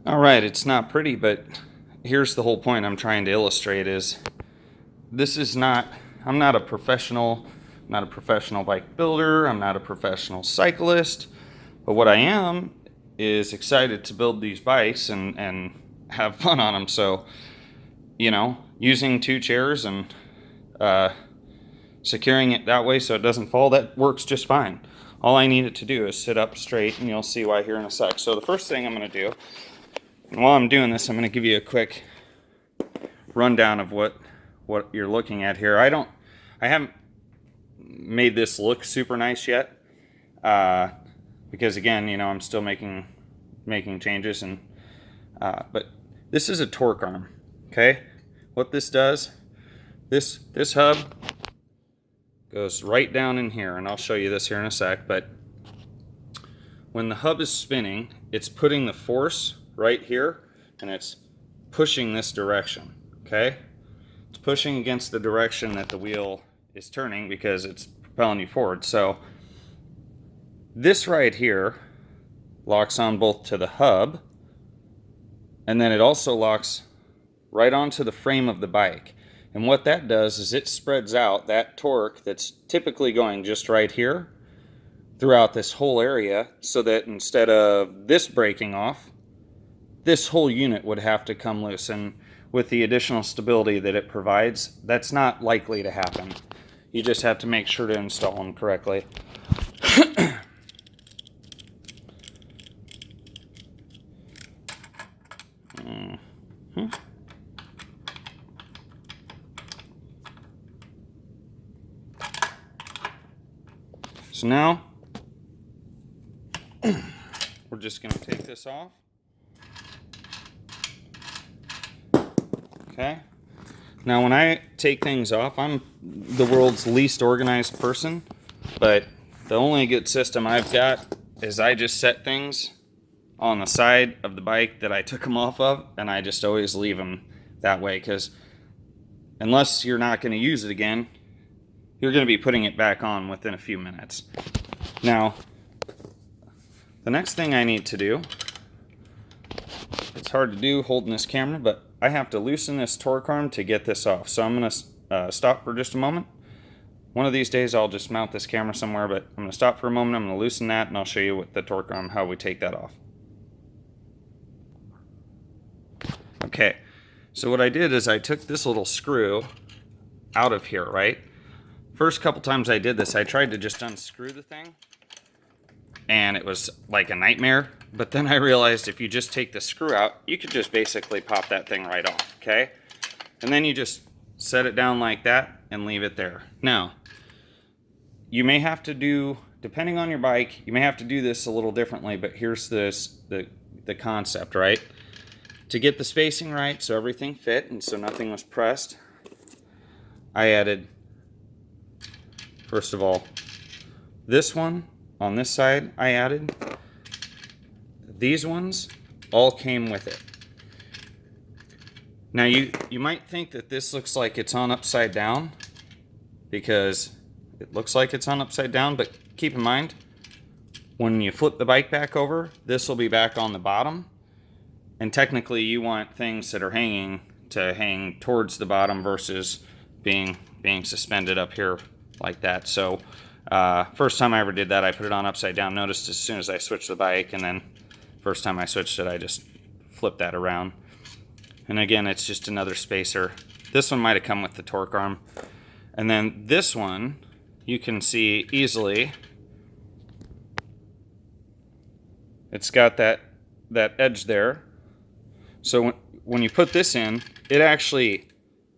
All right, it's not pretty, but here's the whole point I'm trying to illustrate is this is not, I'm not a professional, bike builder, I'm not a professional cyclist, but what I am is excited to build these bikes and have fun on them. So, using two chairs and uh, securing it that way so it doesn't fall, that works just fine. All I need it to do is sit up straight, and you'll see why here in a sec. So the first thing I'm going to do, and while I'm doing this, I'm going to give you a quick rundown of what you're looking at here. I haven't made this look super nice yet, because again, I'm still making changes, and but this is a torque arm. Okay, what this does, this hub goes right down in here, and I'll show you this here in a sec. But when the hub is spinning, it's putting the force right here, and it's pushing this direction. Okay, it's pushing against the direction that the wheel is turning because it's propelling you forward. So this right here locks on both to the hub, and then it also locks right onto the frame of the bike. And what that does is it spreads out that torque that's typically going just right here throughout this whole area, so that instead of this breaking off, this whole unit would have to come loose. And with the additional stability that it provides, that's not likely to happen. You just have to make sure to install them correctly. So now we're just going to take this off. Okay. Now when I take things off, I'm the world's least organized person, but the only good system I've got is I just set things on the side of the bike that I took them off of, and I just always leave them that way, because unless you're not going to use it again, you're going to be putting it back on within a few minutes. Now, the next thing I need to do, it's hard to do holding this camera, but I have to loosen this torque arm to get this off. So I'm going to stop for just a moment. One of these days I'll just mount this camera somewhere, but I'm going to stop for a moment, I'm going to loosen that, and I'll show you with the torque arm how we take that off. Okay, so what I did is I took this little screw out of here, right? First couple times I did this, I tried to just unscrew the thing, and it was like a nightmare. But then I realized if you just take the screw out, you could just basically pop that thing right off, okay? And then you just set it down like that and leave it there. Now, you may have to do, depending on your bike, you may have to do this a little differently, but here's the concept, right? To get the spacing right so everything fit and so nothing was pressed, I added, first of all, this one on this side I added. These ones all came with it. Now you might think that this looks like it's on upside down, because it looks like it's on upside down, but keep in mind, when you flip the bike back over, this will be back on the bottom, and technically you want things that are hanging to hang towards the bottom versus being suspended up here like that. So first time I ever did that, I put it on upside down. Noticed as soon as I switched the bike, and then first time I switched it, I just flipped that around. And again, it's just another spacer. This one might have come with the torque arm. And then this one, you can see easily, it's got that edge there. So when you put this in, it actually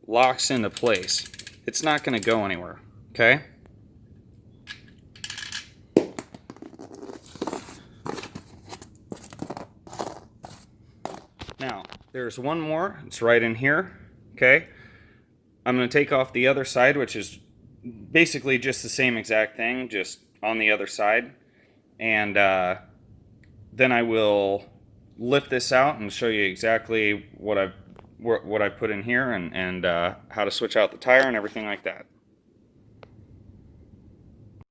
locks into place. It's not going to go anywhere, okay? Now, there's one more. It's right in here, okay? I'm going to take off the other side, which is basically just the same exact thing, just on the other side. And then I will lift this out and show you exactly what I put in here, and how to switch out the tire and everything like that.